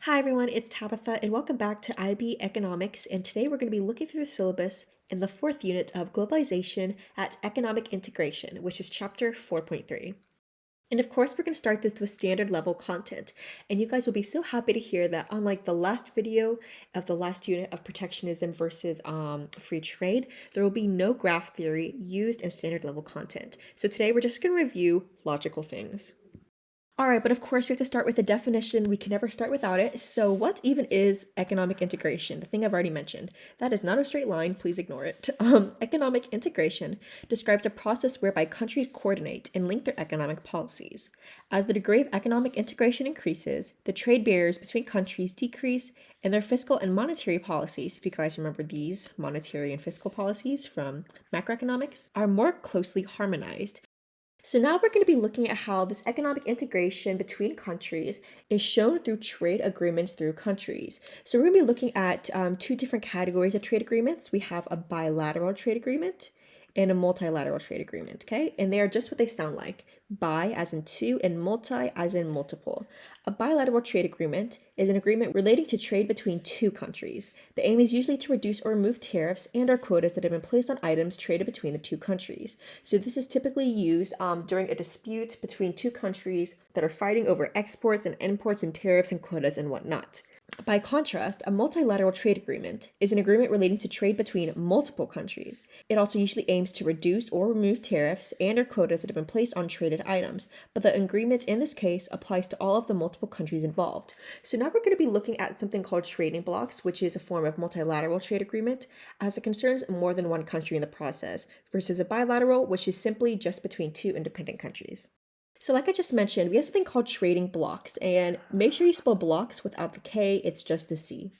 Hi everyone, it's Tabitha and welcome back to IB Economics, and today we're going to be looking through the syllabus in the fourth unit of Globalization at Economic Integration, which is chapter 4.3. And of course, we're going to start this with standard level content, and you guys will be so happy to hear that unlike the last video of the last unit of protectionism versus free trade, there will be no graph theory used in standard level content. So today we're just going to review logical things. All right, but of course we have to start with the definition. We can never start without it. So what even is economic integration? The thing I've already mentioned. That is not a straight line, please ignore it. Economic integration describes a process whereby countries coordinate and link their economic policies. As the degree of economic integration increases, the trade barriers between countries decrease and their fiscal and monetary policies, if you guys remember these monetary and fiscal policies from macroeconomics, are more closely harmonized. So now we're going to be looking at how this economic integration between countries is shown through trade agreements through countries. So we're going to be looking at two different categories of trade agreements. We have a bilateral trade agreement and a multilateral trade agreement, okay? And they are just what they sound like. Bi as in two and multi as in multiple. A bilateral trade agreement is an agreement relating to trade between two countries. The aim is usually to reduce or remove tariffs and/or quotas that have been placed on items traded between the two countries. So this is typically used during a dispute between two countries that are fighting over exports and imports and tariffs and quotas and whatnot. By contrast, a multilateral trade agreement is an agreement relating to trade between multiple countries. It also usually aims to reduce or remove tariffs and/or quotas that have been placed on traded items, but the agreement in this case applies to all of the multiple countries involved. So now we're going to be looking at something called trading blocks, which is a form of multilateral trade agreement, as it concerns more than one country in the process, versus a bilateral, which is simply just between two independent countries. So like I just mentioned, we have something called trading blocks, and make sure you spell blocks without the K, it's just the C.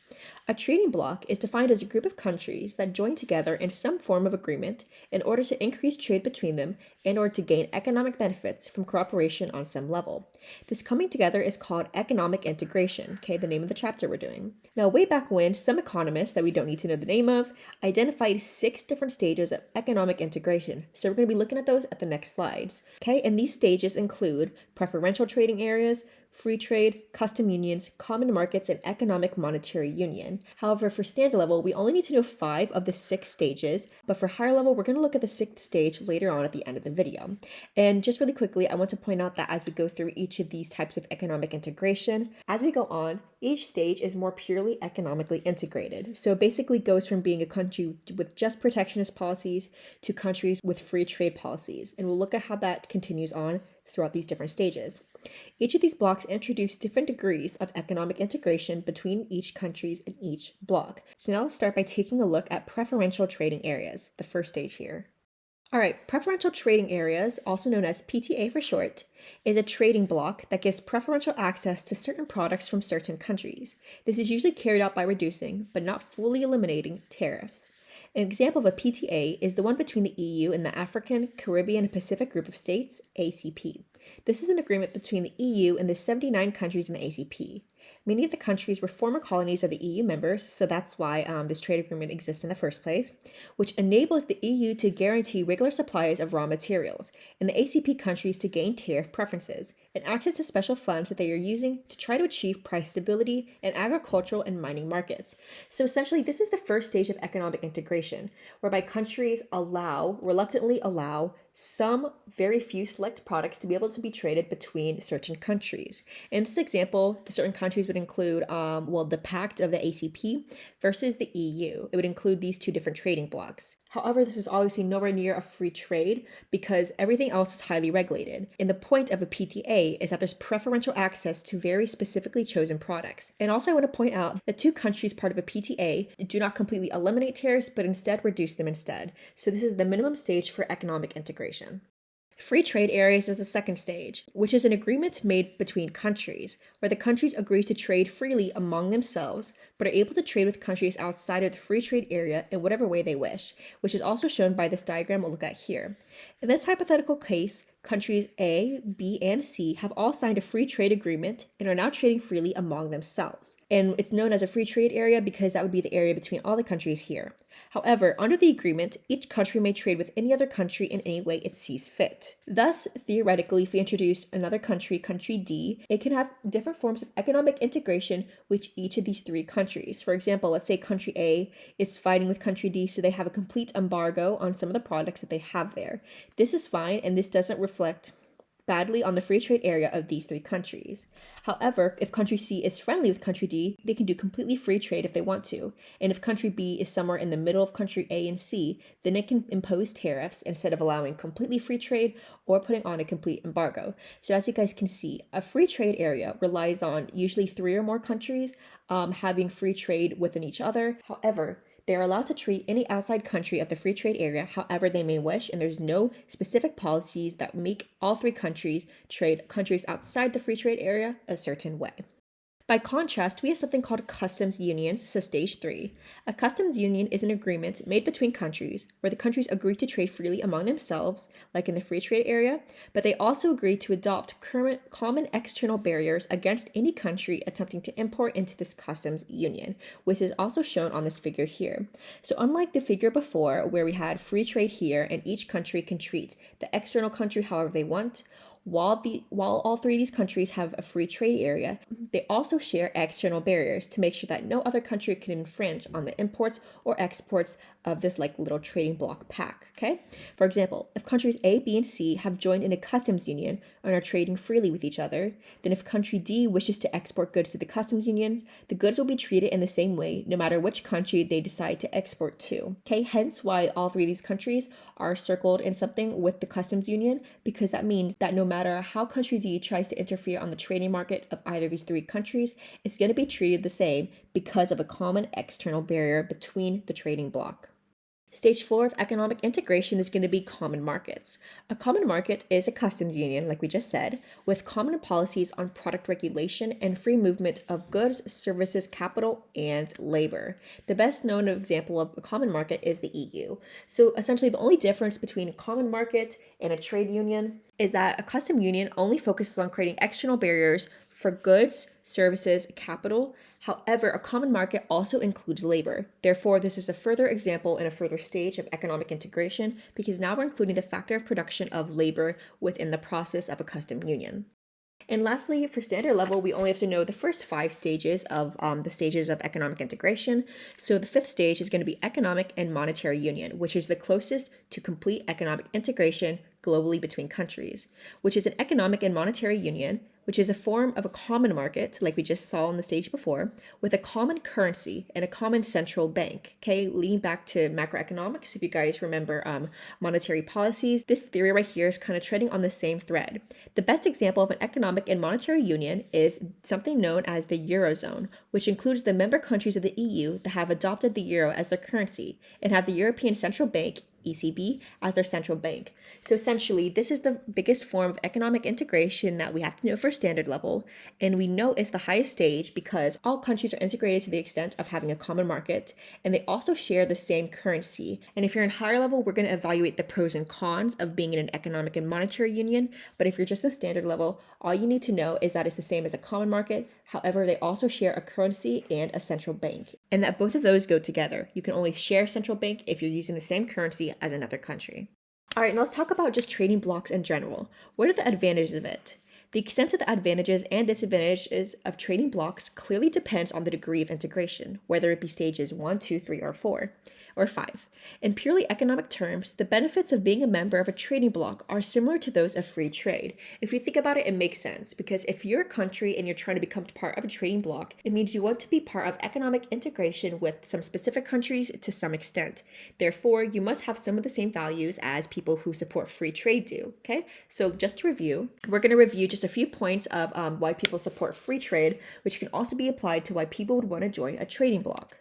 A trading bloc is defined as a group of countries that join together in some form of agreement in order to increase trade between them in order to gain economic benefits from cooperation on some level. This coming together is called economic integration, okay, the name of the chapter we're doing. Now, way back when, some economists that we don't need to know the name of identified 6 different stages of economic integration. So we're going to be looking at those at the next slides, okay? And these stages include preferential trading areas, free trade, custom unions, common markets, and economic monetary union. However, for standard level, we only need to know 5 of the 6 stages, but for higher level, we're going to look at the 6th stage later on at the end of the video. And just really quickly, I want to point out that as we go through each of these types of economic integration, as we go on, each stage is more purely economically integrated. So it basically goes from being a country with just protectionist policies to countries with free trade policies. And we'll look at how that continues on throughout these different stages. Each of these blocks introduce different degrees of economic integration between each countries and each bloc. So now let's start by taking a look at preferential trading areas, the first stage here. All right, preferential trading areas, also known as PTA for short, is a trading bloc that gives preferential access to certain products from certain countries. This is usually carried out by reducing, but not fully eliminating, tariffs. An example of a PTA is the one between the EU and the African, Caribbean, and Pacific Group of States, ACP. This is an agreement between the EU and the 79 countries in the ACP. Many of the countries were former colonies of the EU members, so that's why this trade agreement exists in the first place, which enables the EU to guarantee regular supplies of raw materials, and the ACP countries to gain tariff preferences, and access to special funds that they are using to try to achieve price stability in agricultural and mining markets. So essentially, this is the first stage of economic integration, whereby countries reluctantly allow some very few select products to be able to be traded between certain countries. In this example, the certain countries would include, the Pact of the ACP versus the EU. It would include these two different trading blocks. However, this is obviously nowhere near a free trade because everything else is highly regulated. And the point of a PTA is that there's preferential access to very specifically chosen products. And also I want to point out that two countries part of a PTA do not completely eliminate tariffs, but instead reduce them instead. So this is the minimum stage for economic integration. Free trade areas is the second stage, which is an agreement made between countries, where the countries agree to trade freely among themselves, but are able to trade with countries outside of the free trade area in whatever way they wish, which is also shown by this diagram we'll look at here. In this hypothetical case, countries A, B, and C have all signed a free trade agreement and are now trading freely among themselves. And it's known as a free trade area because that would be the area between all the countries here. However, under the agreement, each country may trade with any other country in any way it sees fit. Thus, theoretically, if we introduce another country, country D, it can have different forms of economic integration with each of these three countries. For example, let's say country A is fighting with country D, so they have a complete embargo on some of the products that they have there. This is fine, and this doesn't reflect badly on the free trade area of these three countries. However, if country C is friendly with country D, they can do completely free trade if they want to. And if country B is somewhere in the middle of country A and C, then it can impose tariffs instead of allowing completely free trade or putting on a complete embargo. So as you guys can see, a free trade area relies on usually 3 or more countries having free trade within each other. However, they are allowed to treat any outside country of the free trade area however they may wish, and there's no specific policies that make all 3 countries trade countries outside the free trade area a certain way. By contrast, we have something called customs unions, so stage 3. A customs union is an agreement made between countries where the countries agree to trade freely among themselves, like in the free trade area, but they also agree to adopt current common external barriers against any country attempting to import into this customs union, which is also shown on this figure here. So unlike the figure before, where we had free trade here and each country can treat the external country however they want, while all 3 of these countries have a free trade area, they also share external barriers to make sure that no other country can infringe on the imports or exports of this like little trading bloc pack, okay? For example, if countries A, B, and C have joined in a customs union and are trading freely with each other, then if country D wishes to export goods to the customs unions, the goods will be treated in the same way no matter which country they decide to export to, okay? Hence why all 3 of these countries are circled in something with the customs union, because that means that no matter how country D tries to interfere on the trading market of either of these 3 countries, it's going to be treated the same because of a common external barrier between the trading bloc. Stage 4 of economic integration is going to be common markets. A common market is a customs union, like we just said, with common policies on product regulation and free movement of goods, services, capital, and labor. The best known example of a common market is the EU. So essentially the only difference between a common market and a trade union is that a custom union only focuses on creating external barriers for goods, services, capital. However, a common market also includes labor. Therefore, this is a further example and a further stage of economic integration because now we're including the factor of production of labor within the process of a custom union. And lastly, for standard level, we only have to know the first 5 stages of the stages of economic integration. So the 5th stage is going to be economic and monetary union, which is the closest to complete economic integration globally between countries, which is an economic and monetary union, which is a form of a common market, like we just saw on the stage before, with a common currency and a common central bank, okay? Leading back to macroeconomics, if you guys remember monetary policies, this theory right here is kind of treading on the same thread. The best example of an economic and monetary union is something known as the Eurozone, which includes the member countries of the EU that have adopted the euro as their currency and have the European Central Bank ECB as their central bank. So essentially, this is the biggest form of economic integration that we have to know for standard level, and we know it's the highest stage because all countries are integrated to the extent of having a common market, and they also share the same currency. And if you're in higher level, we're going to evaluate the pros and cons of being in an economic and monetary union, but if you're just in standard level, all you need to know is that it's the same as a common market. However, they also share a currency and a central bank, and that both of those go together. You can only share central bank if you're using the same currency as another country. All right, now let's talk about just trading blocks in general. What are the advantages of it? The extent of the advantages and disadvantages of trading blocks clearly depends on the degree of integration, whether it be stages 1, 2, 3, or 4, or 5. In purely economic terms, the benefits of being a member of a trading bloc are similar to those of free trade. If you think about it, it makes sense, because if you're a country and you're trying to become part of a trading bloc, it means you want to be part of economic integration with some specific countries to some extent. Therefore, you must have some of the same values as people who support free trade do, okay? So just to review, we're going to review just a few points of why people support free trade, which can also be applied to why people would want to join a trading bloc.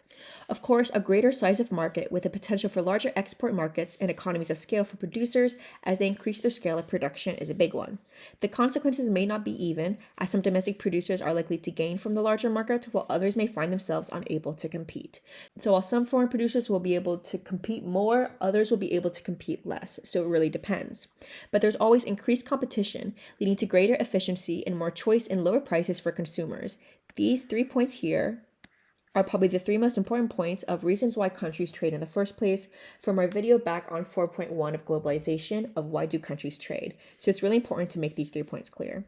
Of course, a greater size of market with the potential for larger export markets and economies of scale for producers as they increase their scale of production is a big one. The consequences may not be even, as some domestic producers are likely to gain from the larger market, while others may find themselves unable to compete. So while some foreign producers will be able to compete more, others will be able to compete less. So it really depends. But there's always increased competition, leading to greater efficiency and more choice and lower prices for consumers. These 3 points here are probably the 3 most important points of reasons why countries trade in the first place from our video back on 4.1 of globalization of why do countries trade. So it's really important to make these 3 points clear.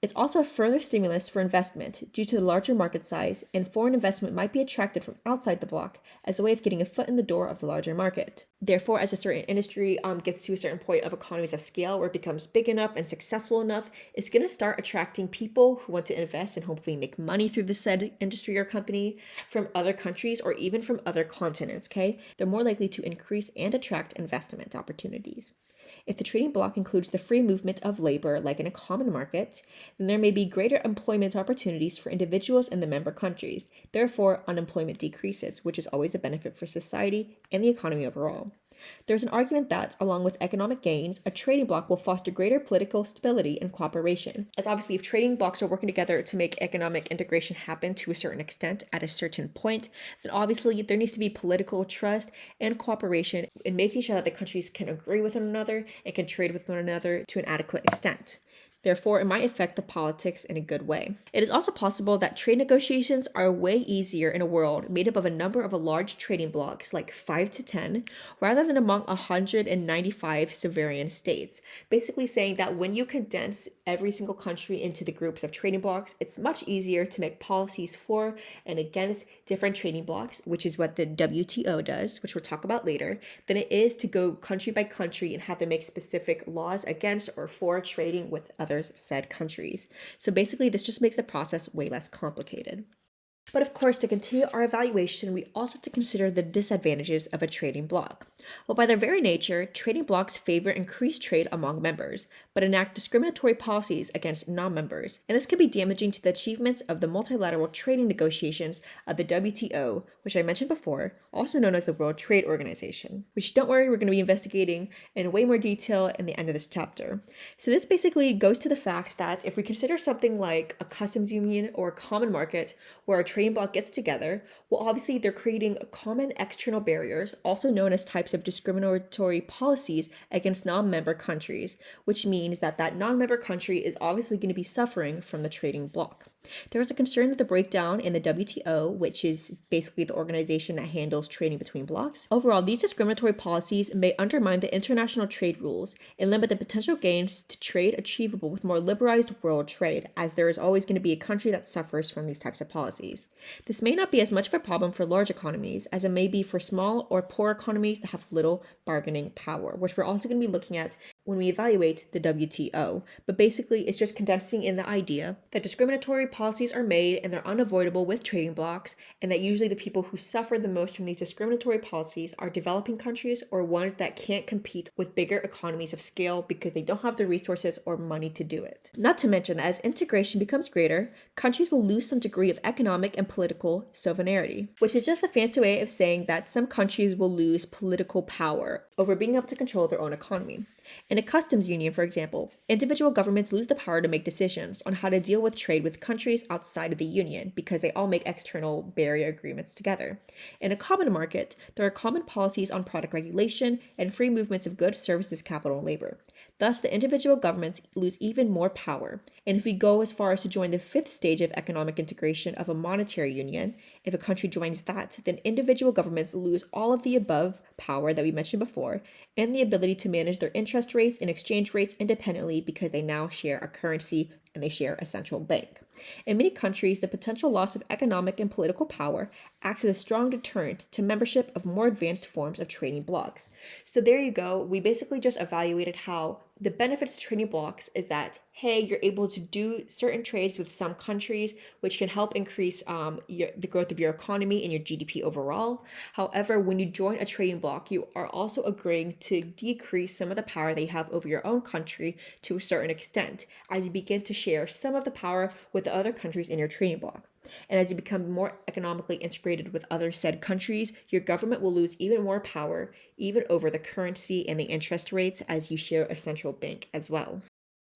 It's also a further stimulus for investment due to the larger market size, and foreign investment might be attracted from outside the bloc as a way of getting a foot in the door of the larger market. Therefore, as a certain industry gets to a certain point of economies of scale where it becomes big enough and successful enough, it's going to start attracting people who want to invest and hopefully make money through the said industry or company from other countries or even from other continents, okay? They're more likely to increase and attract investment opportunities. If the trading bloc includes the free movement of labor, like in a common market, then there may be greater employment opportunities for individuals in the member countries. Therefore, unemployment decreases, which is always a benefit for society and the economy overall. There's an argument that, along with economic gains, a trading bloc will foster greater political stability and cooperation. As obviously, if trading blocs are working together to make economic integration happen to a certain extent at a certain point, then obviously there needs to be political trust and cooperation in making sure that the countries can agree with one another and can trade with one another to an adequate extent. Therefore, it might affect the politics in a good way. It is also possible that trade negotiations are way easier in a world made up of a number of large trading blocs, like 5 to 10, rather than among 195 sovereign states. Basically saying that when you condense every single country into the groups of trading blocs, it's much easier to make policies for and against different trading blocs, which is what the WTO does, which we'll talk about later, than it is to go country by country and have them make specific laws against or for trading with other said countries. So basically, this just makes the process way less complicated. But of course, to continue our evaluation, we also have to consider the disadvantages of a trading bloc. Well, by their very nature, trading blocs favor increased trade among members, but enact discriminatory policies against non-members. And this can be damaging to the achievements of the multilateral trading negotiations of the WTO, which I mentioned before, also known as the World Trade Organization, which don't worry, we're going to be investigating in way more detail in the end of this chapter. So this basically goes to the fact that if we consider something like a customs union or a common market where a trading bloc gets together, well, obviously they're creating common external barriers, also known as types of discriminatory policies against non-member countries, which means that that non-member country is obviously going to be suffering from the trading bloc. There is a concern with the breakdown in the WTO, which is basically the organization that handles trading between blocs. Overall, these discriminatory policies may undermine the international trade rules and limit the potential gains to trade achievable with more liberalized world trade, as there is always going to be a country that suffers from these types of policies. This may not be as much of a problem for large economies as it may be for small or poor economies that have little bargaining power, which we're also going to be looking at when we evaluate the WTO. But basically, it's just condensing in the idea that discriminatory policies are made and they're unavoidable with trading blocs, and that usually the people who suffer the most from these discriminatory policies are developing countries or ones that can't compete with bigger economies of scale because they don't have the resources or money to do it. Not to mention that as integration becomes greater, countries will lose some degree of economic and political sovereignty, which is just a fancy way of saying that some countries will lose political power over being able to control their own economy. In a customs union, for example, individual governments lose the power to make decisions on how to deal with trade with countries outside of the union because they all make external barrier agreements together. In a common market, there are common policies on product regulation and free movements of goods, services, capital, and labor. Thus, the individual governments lose even more power. And if we go as far as to join the 5th stage of economic integration of a monetary union, if a country joins that, then individual governments lose all of the above power that we mentioned before, and the ability to manage their interest rates and exchange rates independently because they now share a currency and they share a central bank. In many countries, the potential loss of economic and political power acts as a strong deterrent to membership of more advanced forms of trading blocs. So there you go. We basically just evaluated how the benefits of trading blocs is that, hey, you're able to do certain trades with some countries, which can help increase the growth of your economy and your GDP overall. However, when you join a trading bloc, you are also agreeing to decrease some of the power that you have over your own country to a certain extent, as you begin to share some of the power with the other countries in your trading bloc. And as you become more economically integrated with other said countries, your government will lose even more power, even over the currency and the interest rates, as you share a central bank as well.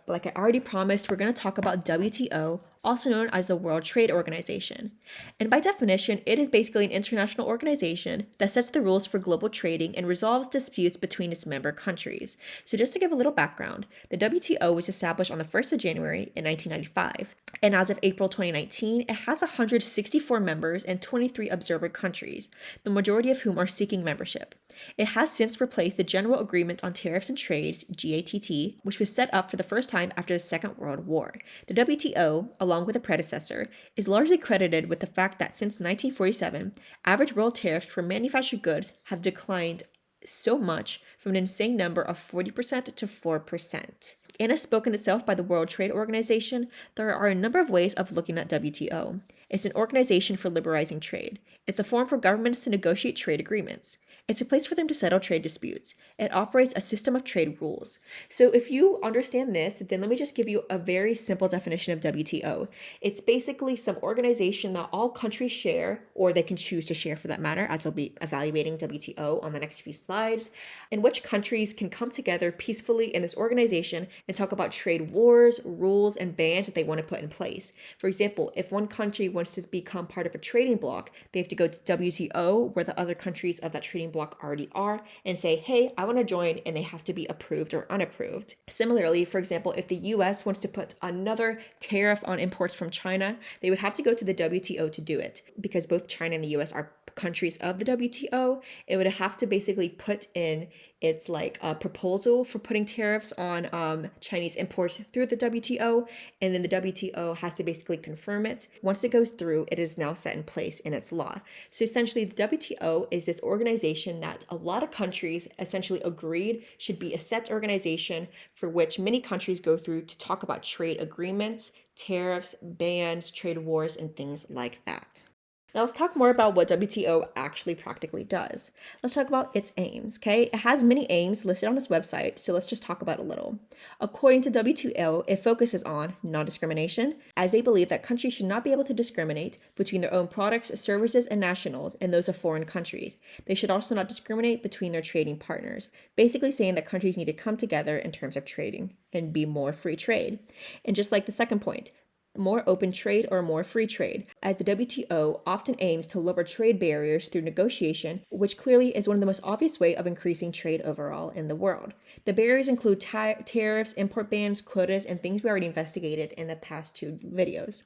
Like I already promised, we're going to talk about WTO, also known as the World Trade Organization. And by definition, it is basically an international organization that sets the rules for global trading and resolves disputes between its member countries. So just to give a little background, the WTO was established on the 1st of January in 1995. And as of April 2019, it has 164 members and 23 observer countries, the majority of whom are seeking membership. It has since replaced the General Agreement on Tariffs and Trades, GATT, which was set up for the first time after the Second World War. The WTO, along with a predecessor, is largely credited with the fact that since 1947, average world tariffs for manufactured goods have declined so much from an insane number of 40% to 4%. And as spoken itself by the World Trade Organization, there are a number of ways of looking at WTO. It's an organization for liberalizing trade. It's a forum for governments to negotiate trade agreements. It's a place for them to settle trade disputes. It operates a system of trade rules. So if you understand this, then let me just give you a very simple definition of WTO. It's basically some organization that all countries share, or they can choose to share for that matter, as I'll be evaluating WTO on the next few slides, in which countries can come together peacefully in this organization and talk about trade wars, rules, and bans that they want to put in place. For example, if one country wants to become part of a trading bloc, they have to go to WTO, where the other countries of that trading bloc already are, and say, hey, I want to join, and they have to be approved or unapproved. Similarly, for example, if the US wants to put another tariff on imports from China, they would have to go to the WTO to do it. Because both China and the US are countries of the WTO, it would have to basically put in its a proposal for putting tariffs on Chinese imports through the WTO, and then the WTO has to basically confirm it. Once it goes through, it is now set in place in its law. So essentially, the WTO is this organization that a lot of countries essentially agreed should be a set organization for which many countries go through to talk about trade agreements, tariffs, bans, trade wars, and things like that. Now let's talk more about what WTO actually practically does. Let's talk about its aims, okay? It has many aims listed on its website, so let's just talk about a little. According to WTO, it focuses on non-discrimination, as they believe that countries should not be able to discriminate between their own products, services, and nationals and those of foreign countries. They should also not discriminate between their trading partners, basically saying that countries need to come together in terms of trading and be more free trade. And just like the second point, more open trade or more free trade, as the WTO often aims to lower trade barriers through negotiation, which clearly is one of the most obvious ways of increasing trade overall in the world. The barriers include tariffs, import bans, quotas, and things we already investigated in the past two videos.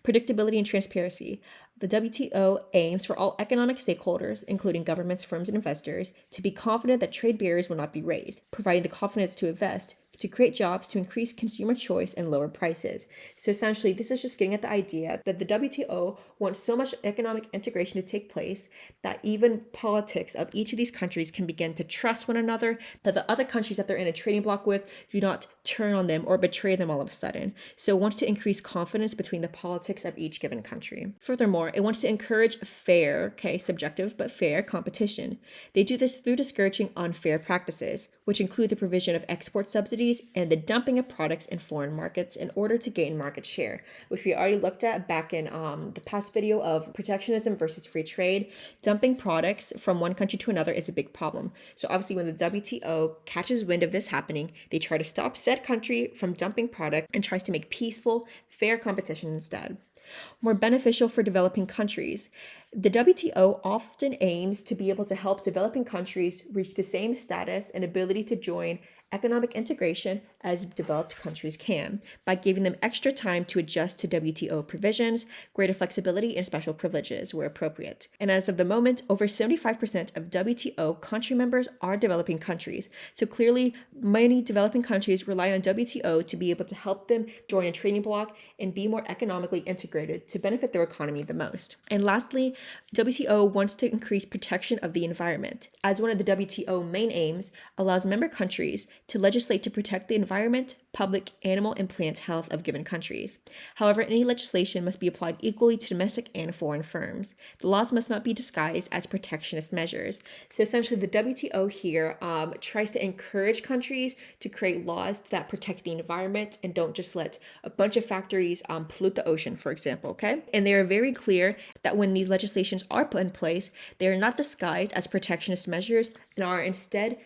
Predictability and transparency. The WTO aims for all economic stakeholders, including governments, firms, and investors, to be confident that trade barriers will not be raised, providing the confidence to invest, to create jobs, to increase consumer choice, and lower prices. So essentially, this is just getting at the idea that the WTO wants so much economic integration to take place that even politics of each of these countries can begin to trust one another, that the other countries that they're in a trading bloc with do not turn on them or betray them all of a sudden. So it wants to increase confidence between the politics of each given country. Furthermore, it wants to encourage fair, subjective, but fair competition. They do this through discouraging unfair practices, which include the provision of export subsidies and the dumping of products in foreign markets in order to gain market share, which we already looked at back in the past video of protectionism versus free trade. Dumping products from one country to another is a big problem. So obviously when the WTO catches wind of this happening, they try to stop said country from dumping product and tries to make peaceful, fair competition instead. More beneficial for developing countries. The WTO often aims to be able to help developing countries reach the same status and ability to join economic integration as developed countries can, by giving them extra time to adjust to WTO provisions, greater flexibility, and special privileges where appropriate. And as of the moment, over 75% of WTO country members are developing countries. So clearly, many developing countries rely on WTO to be able to help them join a trading bloc and be more economically integrated to benefit their economy the most. And lastly, WTO wants to increase protection of the environment, as one of the WTO main aims allows member countries to legislate to protect the environment, public, animal, and plant health of given countries. However, any legislation must be applied equally to domestic and foreign firms. The laws must not be disguised as protectionist measures. So essentially, the WTO here tries to encourage countries to create laws that protect the environment and don't just let a bunch of factories pollute the ocean, for example, okay? And they are very clear that when these legislations are put in place, they are not disguised as protectionist measures and are instead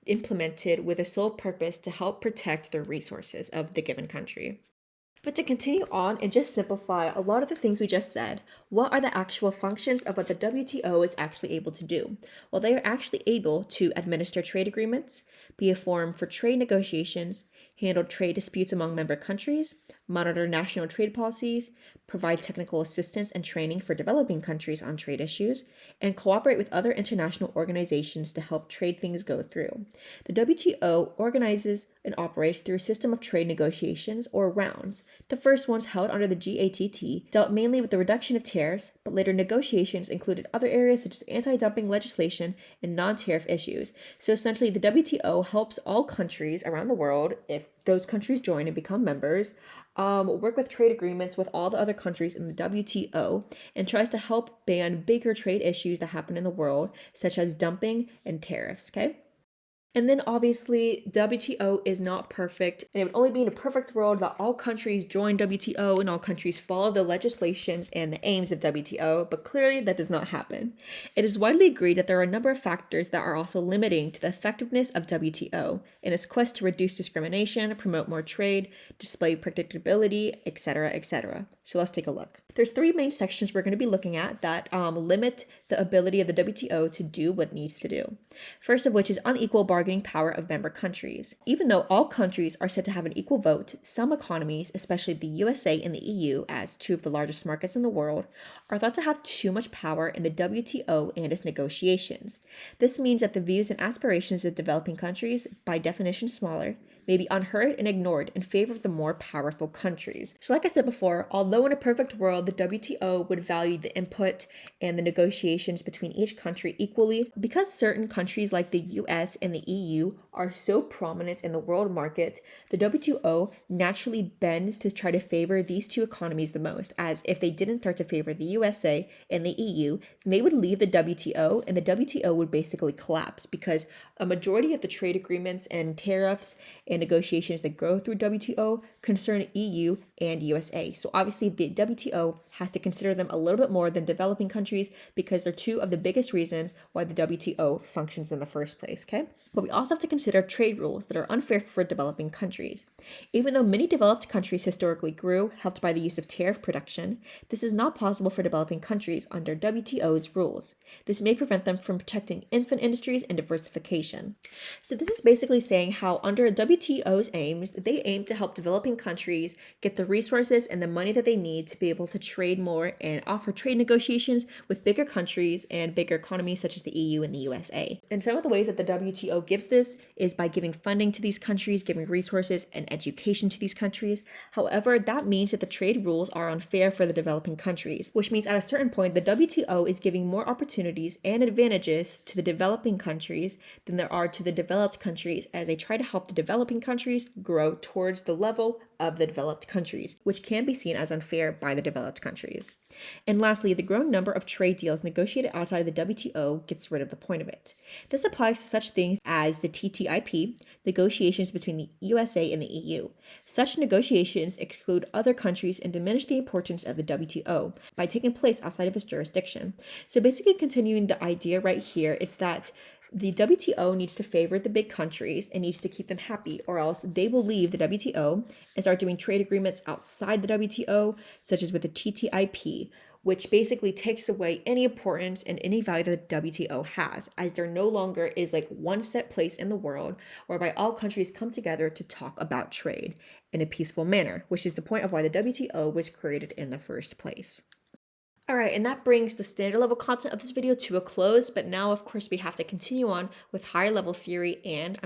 implemented with a sole purpose to help protect the resources of the given country. But to continue on and just simplify a lot of the things we just said, what are the actual functions of what the WTO is actually able to do? Well, they are actually able to administer trade agreements, be a forum for trade negotiations, handle trade disputes among member countries, monitor national trade policies, provide technical assistance and training for developing countries on trade issues, and cooperate with other international organizations to help trade things go through. The WTO organizes and operates through a system of trade negotiations or rounds. The first ones, held under the GATT, dealt mainly with the reduction of tariffs, but later negotiations included other areas such as anti-dumping legislation and non-tariff issues. So essentially, the WTO helps all countries around the world, if those countries join and become members, work with trade agreements with all the other countries in the WTO and tries to help ban bigger trade issues that happen in the world, such as dumping and tariffs, okay? And then obviously, WTO is not perfect, and it would only be in a perfect world that all countries join WTO and all countries follow the legislations and the aims of WTO, but clearly that does not happen. It is widely agreed that there are a number of factors that are also limiting to the effectiveness of WTO in its quest to reduce discrimination, promote more trade, display predictability, etc., etc. So let's take a look. There's three main sections we're going to be looking at that limit the ability of the WTO to do what it needs to do. First of which is unequal bargaining power of member countries. Even though all countries are said to have an equal vote, some economies, especially the USA and the EU, as two of the largest markets in the world, are thought to have too much power in the WTO and its negotiations. This means that the views and aspirations of developing countries, by definition smaller, may be unheard and ignored in favor of the more powerful countries. So like I said before, although in a perfect world, the WTO would value the input and the negotiations between each country equally, because certain countries like the US and the EU are so prominent in the world market, the WTO naturally bends to try to favor these two economies the most, as if they didn't start to favor the USA and the EU, then they would leave the WTO and the WTO would basically collapse, because a majority of the trade agreements and tariffs and negotiations that go through WTO concern EU and USA. So obviously the WTO has to consider them a little bit more than developing countries, because they're two of the biggest reasons why the WTO functions in the first place, okay? But we also have to consider trade rules that are unfair for developing countries. Even though many developed countries historically grew, helped by the use of tariff protection, this is not possible for developing countries under WTO's rules. This may prevent them from protecting infant industries and diversification. So this is basically saying how under WTO's aims, they aim to help developing countries get the resources and the money that they need to be able to trade more and offer trade negotiations with bigger countries and bigger economies such as the EU and the USA. And some of the ways that the WTO gives this is by giving funding to these countries, giving resources and education to these countries. However, that means that the trade rules are unfair for the developing countries, which means at a certain point, the WTO is giving more opportunities and advantages to the developing countries than there are to the developed countries, as they try to help the developing countries grow towards the level of the developed countries, which can be seen as unfair by the developed countries. And lastly, the growing number of trade deals negotiated outside of the WTO gets rid of the point of it. This applies to such things as the TTIP, negotiations between the USA and the EU. Such negotiations exclude other countries and diminish the importance of the WTO by taking place outside of its jurisdiction. So basically, continuing the idea right here, it's that the WTO needs to favor the big countries and needs to keep them happy, or else they will leave the WTO and start doing trade agreements outside the WTO, such as with the TTIP, which basically takes away any importance and any value that the WTO has, as there no longer is like one set place in the world whereby all countries come together to talk about trade in a peaceful manner, which is the point of why the WTO was created in the first place. Alright, and that brings the standard level content of this video to a close, but now of course we have to continue on with higher level theory and,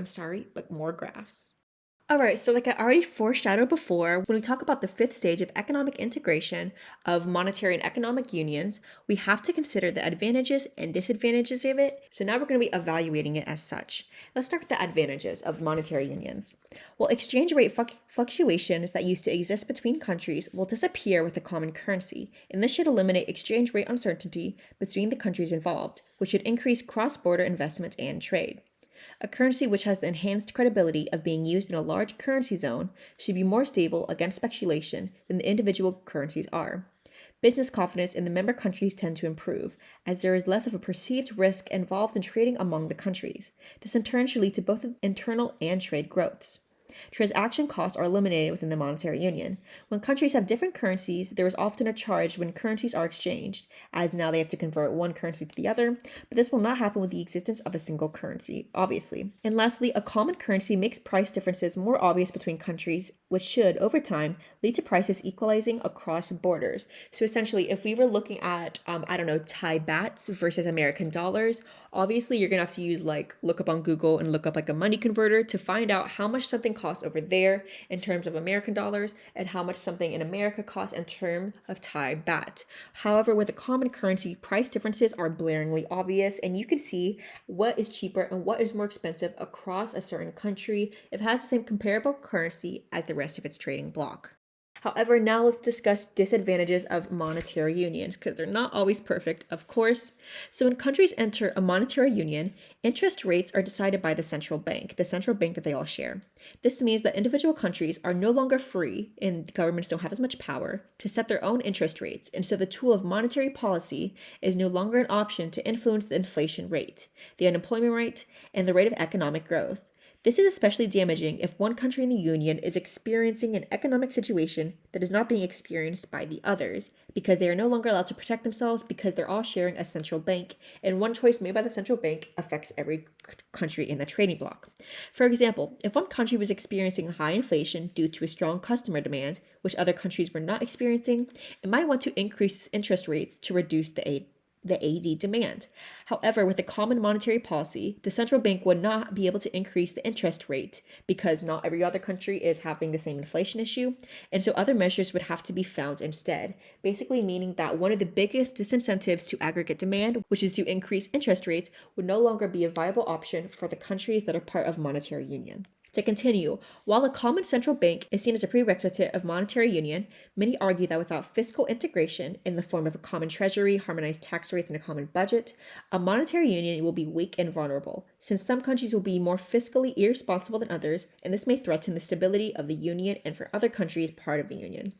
more graphs. All right, so like I already foreshadowed before, when we talk about the fifth stage of economic integration of monetary and economic unions, we have to consider the advantages and disadvantages of it. So now we're going to be evaluating it as such. Let's start with the advantages of monetary unions. Well, exchange rate fluctuations that used to exist between countries will disappear with a common currency, and this should eliminate exchange rate uncertainty between the countries involved, which should increase cross-border investment and trade. A currency which has the enhanced credibility of being used in a large currency zone should be more stable against speculation than the individual currencies are. Business confidence in the member countries tend to improve, as there is less of a perceived risk involved in trading among the countries. This in turn should lead to both internal and trade growths. Transaction costs are eliminated within the monetary union. When countries have different currencies, there is often a charge when currencies are exchanged, as now they have to convert one currency to the other, but this will not happen with the existence of a single currency, obviously. And lastly, a common currency makes price differences more obvious between countries, which should, over time, lead to prices equalizing across borders. So essentially, if we were looking at, Thai bahts versus American dollars, obviously you're gonna have to use look up on Google and look up like a money converter to find out how much something costs over there in terms of American dollars and how much something in America costs in terms of Thai baht. However, with a common currency, price differences are blaringly obvious, and you can see what is cheaper and what is more expensive across a certain country if it has the same comparable currency as the rest of its trading bloc. However, now let's discuss disadvantages of monetary unions, because they're not always perfect, of course. So when countries enter a monetary union, interest rates are decided by the central bank that they all share. This means that individual countries are no longer free, and governments don't have as much power, to set their own interest rates, and so the tool of monetary policy is no longer an option to influence the inflation rate, the unemployment rate, and the rate of economic growth. This is especially damaging if one country in the Union is experiencing an economic situation that is not being experienced by the others, because they are no longer allowed to protect themselves because they're all sharing a central bank, and one choice made by the central bank affects every country in the trading bloc. For example, if one country was experiencing high inflation due to a strong customer demand, which other countries were not experiencing, it might want to increase its interest rates to reduce the AD demand. However, with a common monetary policy, the central bank would not be able to increase the interest rate because not every other country is having the same inflation issue, and so other measures would have to be found instead, basically meaning that one of the biggest disincentives to aggregate demand, which is to increase interest rates, would no longer be a viable option for the countries that are part of monetary union. To continue, while a common central bank is seen as a prerequisite of monetary union, many argue that without fiscal integration in the form of a common treasury, harmonized tax rates, and a common budget, a monetary union will be weak and vulnerable, since some countries will be more fiscally irresponsible than others, and this may threaten the stability of the union and for other countries part of the union.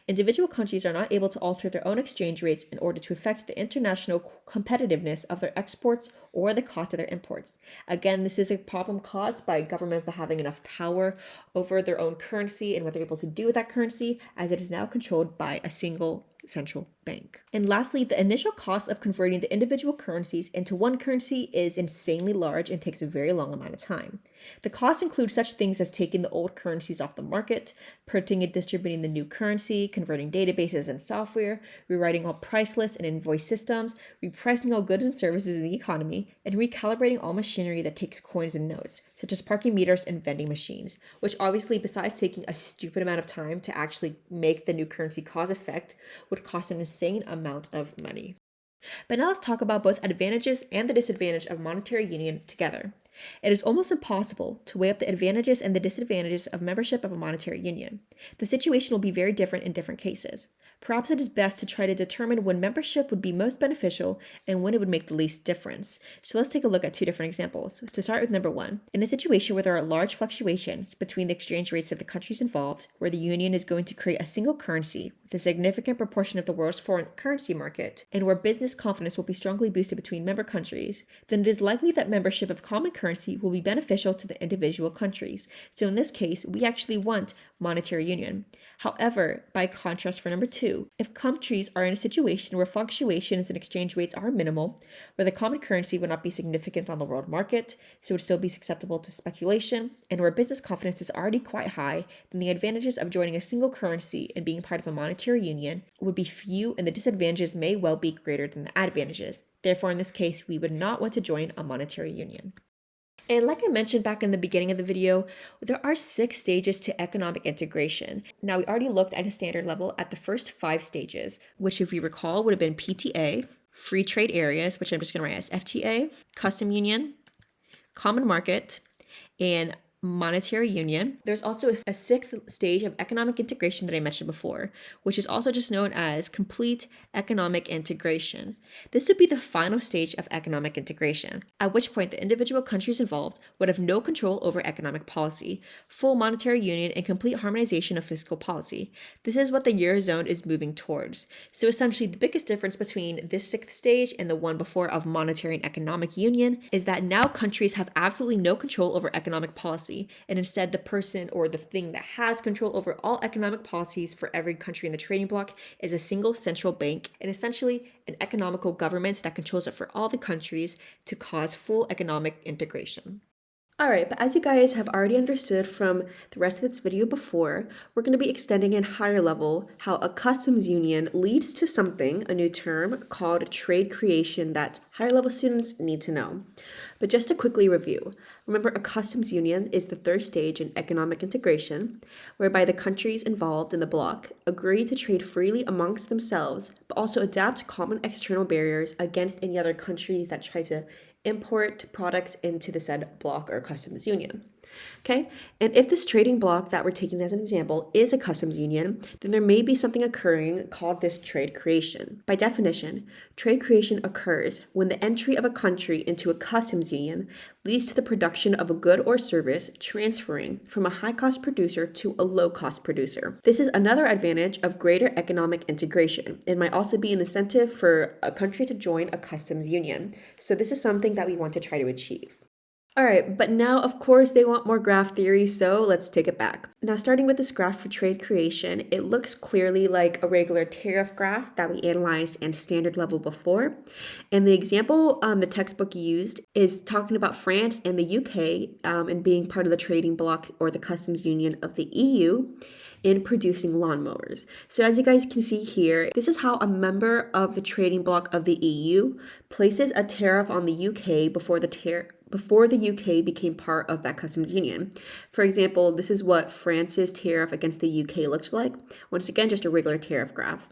Individual countries are not able to alter their own exchange rates in order to affect the international competitiveness of their exports or the cost of their imports. Again, this is a problem caused by governments not having enough power over their own currency and what they're able to do with that currency, as it is now controlled by a single central bank. And lastly, the initial cost of converting the individual currencies into one currency is insanely large and takes a very long amount of time. The costs include such things as taking the old currencies off the market, printing and distributing the new currency, converting databases and software, rewriting all price lists and invoice systems, repricing all goods and services in the economy, and recalibrating all machinery that takes coins and notes, such as parking meters and vending machines, which obviously, besides taking a stupid amount of time to actually make the new currency cause effect, would cost an insane amount of money. But now let's talk about both advantages and the disadvantage of monetary union together. It is almost impossible to weigh up the advantages and the disadvantages of membership of a monetary union. The situation will be very different in different cases. Perhaps it is best to try to determine when membership would be most beneficial and when it would make the least difference. So let's take a look at two different examples. To start with number one, in a situation where there are large fluctuations between the exchange rates of the countries involved, where the union is going to create a single currency with a significant proportion of the world's foreign currency market, and where business confidence will be strongly boosted between member countries, then it is likely that membership of common currency will be beneficial to the individual countries. So in this case, we actually want monetary union. However, by contrast for number two, if countries are in a situation where fluctuations in exchange rates are minimal, where the common currency would not be significant on the world market, so it would still be susceptible to speculation, and where business confidence is already quite high, then the advantages of joining a single currency and being part of a monetary union would be few, and the disadvantages may well be greater than the advantages. Therefore, in this case, we would not want to join a monetary union. And like I mentioned back in the beginning of the video, there are 6 stages to economic integration. Now, we already looked at a standard level at the first 5 stages, which if you recall would have been PTA, free trade areas, which I'm just going to write as FTA, custom union, common market, and monetary union. There's also a 6th stage of economic integration that I mentioned before, which is also just known as complete economic integration. This would be the final stage of economic integration, at which point the individual countries involved would have no control over economic policy, full monetary union, and complete harmonization of fiscal policy. This is what the Eurozone is moving towards. So essentially, the biggest difference between this 6th stage and the one before of monetary and economic union is that now countries have absolutely no control over economic policy, and instead the person or the thing that has control over all economic policies for every country in the trading bloc is a single central bank, and essentially an economical government that controls it for all the countries to cause full economic integration. All right, but as you guys have already understood from the rest of this video before, we're going to be extending in higher level how a customs union leads to something, a new term called trade creation that higher level students need to know. But just to quickly review, remember a customs union is the 3rd stage in economic integration, whereby the countries involved in the bloc agree to trade freely amongst themselves, but also adapt common external barriers against any other countries that try to import products into the said bloc or customs union. Okay, and if this trading bloc that we're taking as an example is a customs union, then there may be something occurring called this trade creation. By definition, trade creation occurs when the entry of a country into a customs union leads to the production of a good or service transferring from a high-cost producer to a low-cost producer. This is another advantage of greater economic integration. It might also be an incentive for a country to join a customs union. So this is something that we want to try to achieve. All right, but now, of course, they want more graph theory, so let's take it back. Now, starting with this graph for trade creation, it looks clearly like a regular tariff graph that we analyzed in standard level before. And the example the textbook used is talking about France and the UK and being part of the trading bloc or the customs union of the EU in producing lawnmowers. So as you guys can see here, this is how a member of the trading bloc of the EU places a tariff on the UK before the UK became part of that customs union. For example, this is what France's tariff against the UK looked like. Once again, just a regular tariff graph.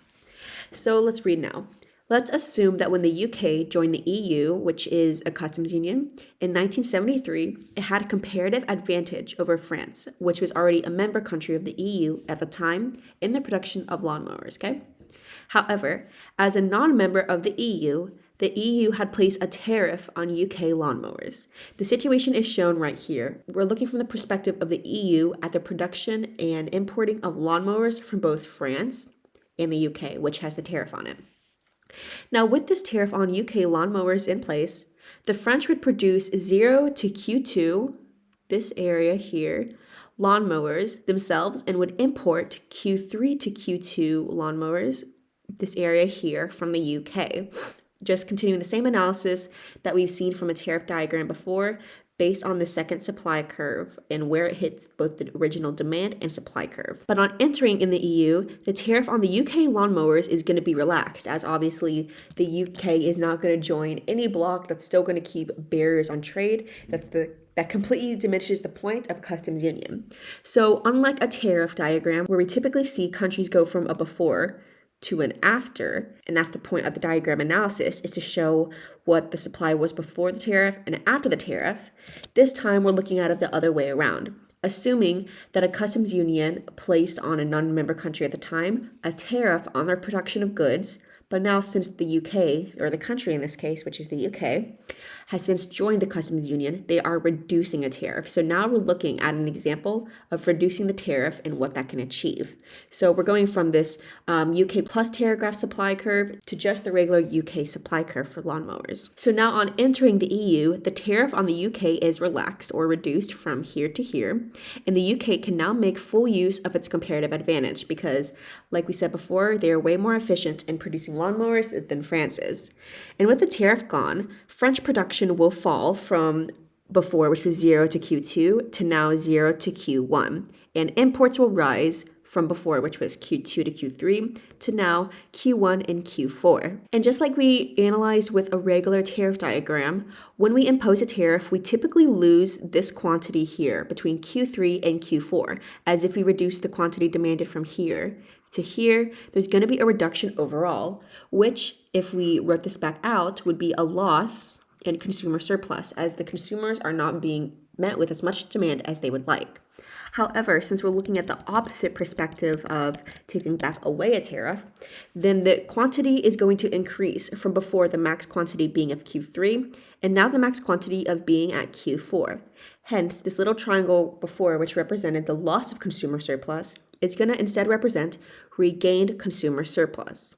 So let's read now. Let's assume that when the UK joined the EU, which is a customs union, in 1973, it had a comparative advantage over France, which was already a member country of the EU at the time in the production of lawnmowers, okay? However, as a non-member of the EU had placed a tariff on UK lawnmowers. The situation is shown right here. We're looking from the perspective of the EU at the production and importing of lawnmowers from both France and the UK, which has the tariff on it. Now, with this tariff on UK lawnmowers in place, the French would produce 0 to Q2, this area here, lawnmowers themselves, and would import Q3 to Q2 lawnmowers, this area here, from the UK. Just continuing the same analysis that we've seen from a tariff diagram before, based on the second supply curve and where it hits both the original demand and supply curve. But on entering in the EU, the tariff on the UK lawnmowers is going to be relaxed, as obviously the UK is not going to join any bloc that's still going to keep barriers on trade. That completely diminishes the point of customs union. So unlike a tariff diagram where we typically see countries go from a before to an after, and that's the point of the diagram analysis, is to show what the supply was before the tariff and after the tariff. This time we're looking at it the other way around, assuming that a customs union placed on a non-member country at the time a tariff on their production of goods, but now since the UK, or the country in this case, which is the UK, has since joined the customs union, they are reducing a tariff. So now we're looking at an example of reducing the tariff and what that can achieve. So we're going from this UK plus tariff graph supply curve to just the regular UK supply curve for lawnmowers. So now on entering the EU, the tariff on the UK is relaxed or reduced from here to here, and the UK can now make full use of its comparative advantage because, like we said before, they are way more efficient in producing lawnmowers than France is. And with the tariff gone, French production will fall from before, which was 0 to Q2, to now 0 to Q1, and imports will rise from before, which was Q2 to Q3, to now Q1 and Q4. And just like we analyzed with a regular tariff diagram, when we impose a tariff, we typically lose this quantity here between Q3 and Q4, as if we reduce the quantity demanded from here to here, there's going to be a reduction overall, which, if we wrote this back out, would be a loss in consumer surplus, as the consumers are not being met with as much demand as they would like. However, since we're looking at the opposite perspective of taking back away a tariff, then the quantity is going to increase from before the max quantity being of Q3, and now the max quantity of being at Q4. Hence, this little triangle before, which represented the loss of consumer surplus, is going to instead represent regained consumer surplus.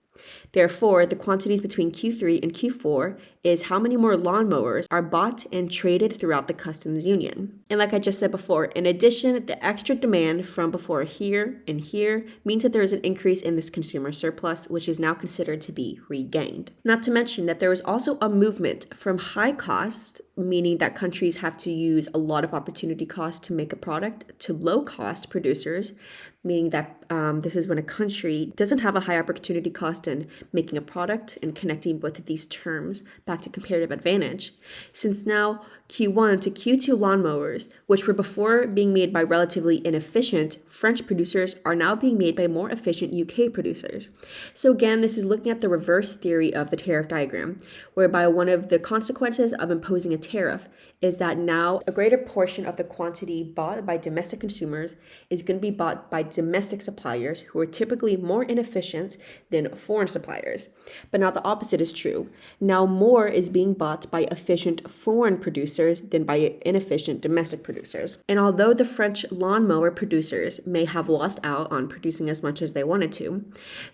Therefore, the quantities between Q3 and Q4 is how many more lawnmowers are bought and traded throughout the customs union. And like I just said before, in addition, the extra demand from before here and here means that there is an increase in this consumer surplus, which is now considered to be regained. Not to mention that there is also a movement from high cost, meaning that countries have to use a lot of opportunity cost to make a product, to low cost producers, meaning that this is when a country doesn't have a high opportunity cost in making a product and connecting both of these terms back to comparative advantage. Since now Q1 to Q2 lawnmowers, which were before being made by relatively inefficient French producers, are now being made by more efficient UK producers. So again, this is looking at the reverse theory of the tariff diagram, whereby one of the consequences of imposing a tariff is that now a greater portion of the quantity bought by domestic consumers is going to be bought by domestic suppliers who are typically more inefficient than foreign suppliers. But now the opposite is true. Now more is being bought by efficient foreign producers than by inefficient domestic producers. And although the French lawnmower producers may have lost out on producing as much as they wanted to,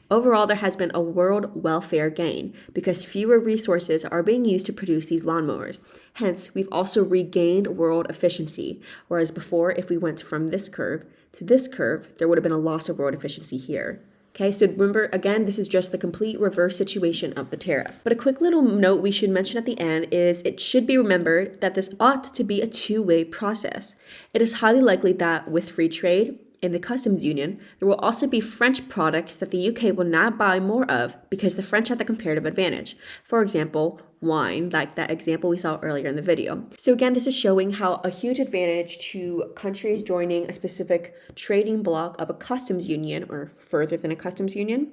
overall there has been a world welfare gain because fewer resources are being used to produce these lawnmowers. Hence, we've also regained world efficiency, whereas before, if we went from this curve to this curve, there would have been a loss of world efficiency here. Okay, so remember, again, this is just the complete reverse situation of the tariff. But a quick little note we should mention at the end is it should be remembered that this ought to be a two-way process. It is highly likely that with free trade in the customs union, there will also be French products that the UK will not buy more of because the French have the comparative advantage. For example, wine, like that example we saw earlier in the video. So again, this is showing how a huge advantage to countries joining a specific trading bloc of a customs union or further than a customs union,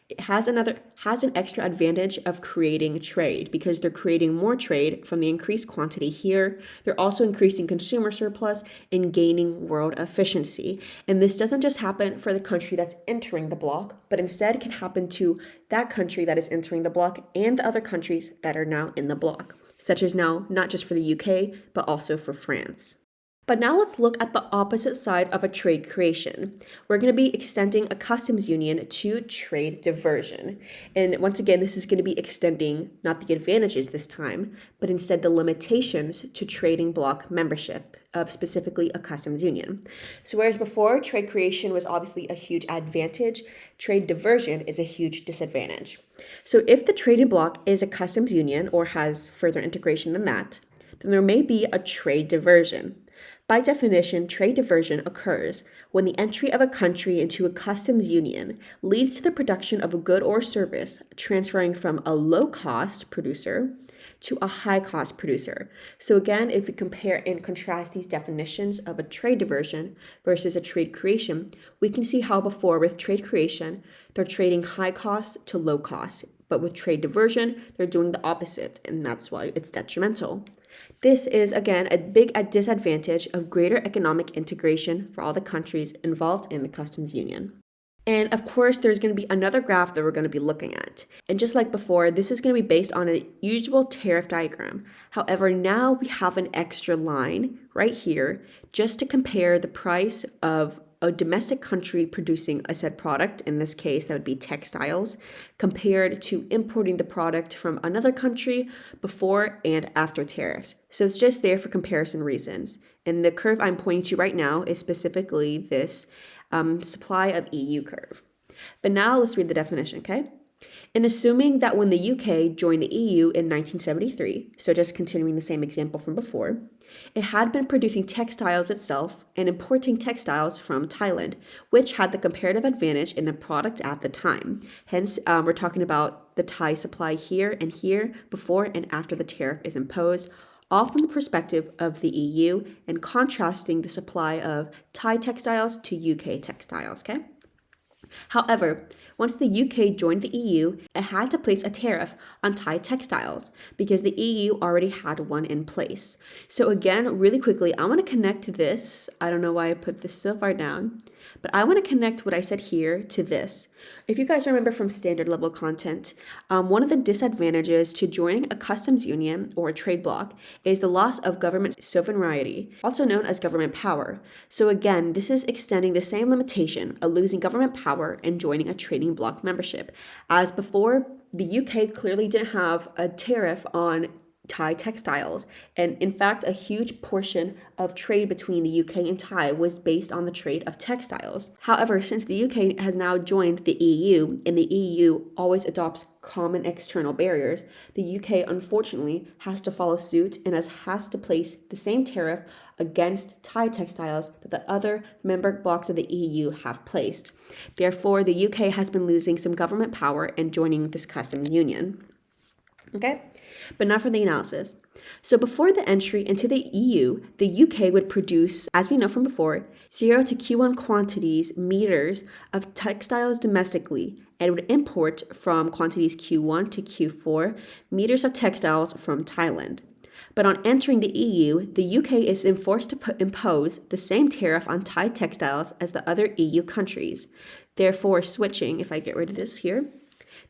it has an extra advantage of creating trade because they're creating more trade from the increased quantity here. They're also increasing consumer surplus and gaining world efficiency. And this doesn't just happen for the country that's entering the bloc, but instead can happen to that country that is entering the bloc and the other countries that are now in the bloc, such as now not just for the UK, but also for France. But now let's look at the opposite side of a trade creation. We're going to be extending a customs union to trade diversion. And once again, this is going to be extending not the advantages this time, but instead the limitations to trading bloc membership of specifically a customs union. So whereas before trade creation was obviously a huge advantage, trade diversion is a huge disadvantage. So if the trading bloc is a customs union or has further integration than that, then there may be a trade diversion. By definition, trade diversion occurs when the entry of a country into a customs union leads to the production of a good or service transferring from a low-cost producer to a high-cost producer. So again, if we compare and contrast these definitions of a trade diversion versus a trade creation, we can see how before with trade creation, they're trading high cost to low cost. But with trade diversion, they're doing the opposite, and that's why it's detrimental. This is, again, a big disadvantage of greater economic integration for all the countries involved in the customs union. And of course, there's going to be another graph that we're going to be looking at. And just like before, this is going to be based on a usual tariff diagram. However, now we have an extra line right here just to compare the price of a domestic country producing a said product, in this case that would be textiles, compared to importing the product from another country before and after tariffs. So it's just there for comparison reasons. And the curve I'm pointing to right now is specifically this supply of EU curve. But now let's read the definition, okay? And assuming that when the UK joined the EU in 1973, so just continuing the same example from before, it had been producing textiles itself and importing textiles from Thailand, which had the comparative advantage in the product at the time. Hence, we're talking about the Thai supply here and here before and after the tariff is imposed, all from the perspective of the EU and contrasting the supply of Thai textiles to UK textiles, okay? However, once the UK joined the EU, it had to place a tariff on Thai textiles because the EU already had one in place. So again, really quickly, I want to connect this. I don't know why I put this so far down, but I want to connect what I said here to this. If you guys remember from standard level content, one of the disadvantages to joining a customs union or a trade bloc is the loss of government sovereignty, also known as government power. So again, this is extending the same limitation of losing government power and joining a trading bloc membership. As before, the UK clearly didn't have a tariff on Thai textiles. And in fact, a huge portion of trade between the UK and Thai was based on the trade of textiles. However, since the UK has now joined the EU and the EU always adopts common external barriers, the UK unfortunately has to follow suit and has to place the same tariff against Thai textiles that the other member blocs of the EU have placed. Therefore, the UK has been losing some government power and joining this customs union. Okay? But not for the analysis. So before the entry into the EU, the UK would produce, as we know from before, 0 to Q1 quantities, meters of textiles domestically, and would import from quantities Q1 to Q4, meters of textiles from Thailand. But on entering the EU, the UK is enforced to impose the same tariff on Thai textiles as the other EU countries. Therefore, switching, if I get rid of this here,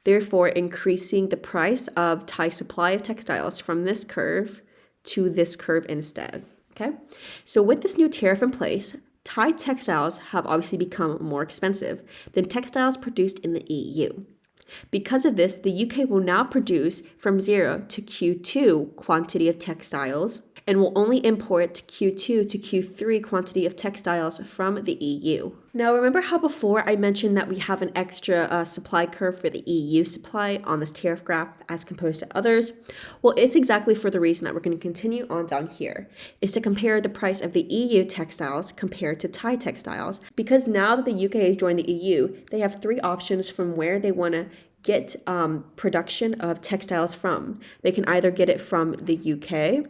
therefore increasing the price of Thai supply of textiles from this curve to this curve instead, okay? So with this new tariff in place, Thai textiles have obviously become more expensive than textiles produced in the EU. Because of this, the UK will now produce from 0 to Q2 quantity of textiles and will only import Q2 to Q3 quantity of textiles from the EU. Now, remember how before I mentioned that we have an extra supply curve for the EU supply on this tariff graph as opposed to others? Well, it's exactly for the reason that we're going to continue on down here, is to compare the price of the EU textiles compared to Thai textiles. Because now that the UK has joined the EU, they have 3 options from where they want to get production of textiles from. They can either get it from the UK,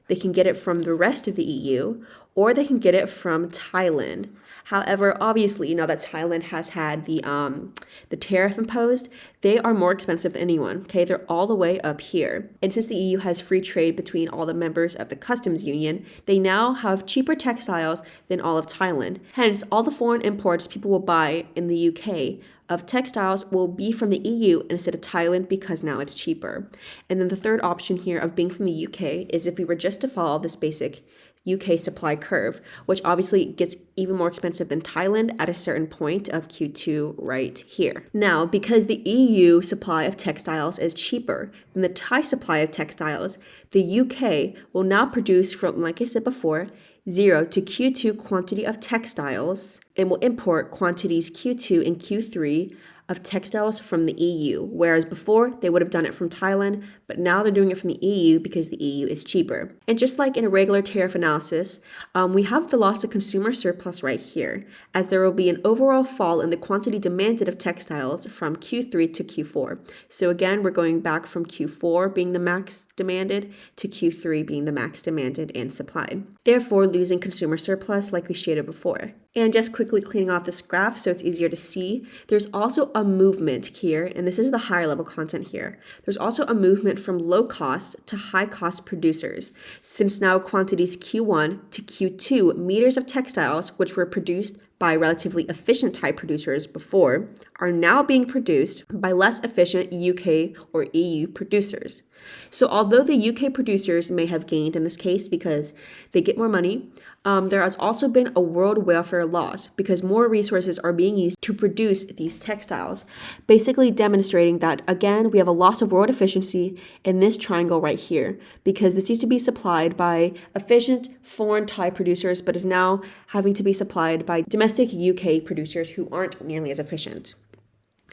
they can get it from the rest of the EU, or they can get it from Thailand. However, obviously, now that Thailand has had the tariff imposed, they are more expensive than anyone, okay? They're all the way up here. And since the EU has free trade between all the members of the customs union, they now have cheaper textiles than all of Thailand. Hence, all the foreign imports people will buy in the UK of textiles will be from the EU instead of Thailand because now it's cheaper. And then the third option here of being from the UK is if we were just to follow this basic UK supply curve, which obviously gets even more expensive than Thailand at a certain point of Q2 right here. Now, because the EU supply of textiles is cheaper than the Thai supply of textiles, the UK will now produce from, like I said before, 0 to Q2 quantity of textiles and will import quantities Q2 and Q3 of textiles from the EU, whereas before they would have done it from Thailand, but now they're doing it from the EU because the EU is cheaper. And just like in a regular tariff analysis, we have the loss of consumer surplus right here, as there will be an overall fall in the quantity demanded of textiles from Q3 to Q4. So again, we're going back from Q4 being the max demanded to Q3 being the max demanded and supplied, therefore losing consumer surplus like we stated before. And just quickly cleaning off this graph so it's easier to see, there's also a movement here, and this is the higher level content here. There's also a movement from low cost to high cost producers, since now quantities Q1 to Q2 meters of textiles, which were produced by relatively efficient Thai producers before, are now being produced by less efficient UK or EU producers. So although the UK producers may have gained in this case because they get more money, there has also been a world welfare loss because more resources are being used to produce these textiles, basically demonstrating that, again, we have a loss of world efficiency in this triangle right here because this used to be supplied by efficient foreign Thai producers but is now having to be supplied by domestic UK producers who aren't nearly as efficient.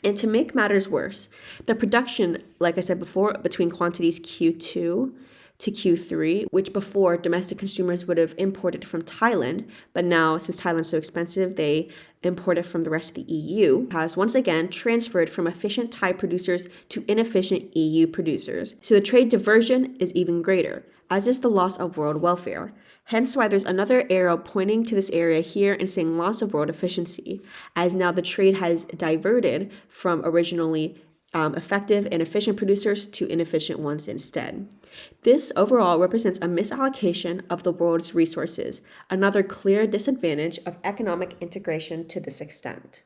And to make matters worse, the production, like I said before, between quantities Q2 to Q3, which before domestic consumers would have imported from Thailand, but now since Thailand's so expensive, they import it from the rest of the EU, has once again transferred from efficient Thai producers to inefficient EU producers. So the trade diversion is even greater, as is the loss of world welfare. Hence why there's another arrow pointing to this area here and saying loss of world efficiency, as now the trade has diverted from originally effective and efficient producers to inefficient ones instead. This overall represents a misallocation of the world's resources, another clear disadvantage of economic integration to this extent.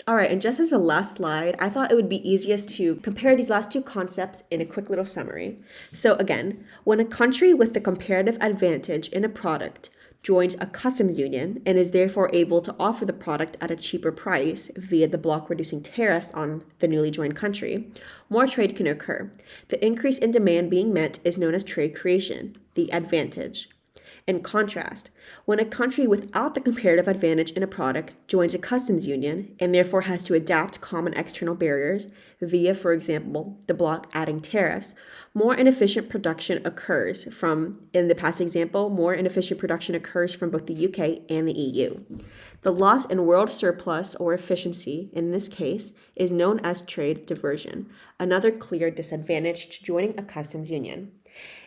All right, and just as a last slide, I thought it would be easiest to compare these last two concepts in a quick little summary. So again, when a country with the comparative advantage in a product joins a customs union and is therefore able to offer the product at a cheaper price via the bloc reducing tariffs on the newly joined country, more trade can occur. The increase in demand being met is known as trade creation, the advantage. In contrast, when a country without the comparative advantage in a product joins a customs union and therefore has to adapt common external barriers via, for example, the bloc adding tariffs, more inefficient production occurs from, in the past example, more inefficient production occurs from both the UK and the EU. The loss in world surplus or efficiency, in this case, is known as trade diversion, another clear disadvantage to joining a customs union.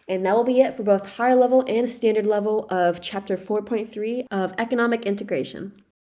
And that will be it for both higher level and standard level of Chapter 4.3 of Economic Integration.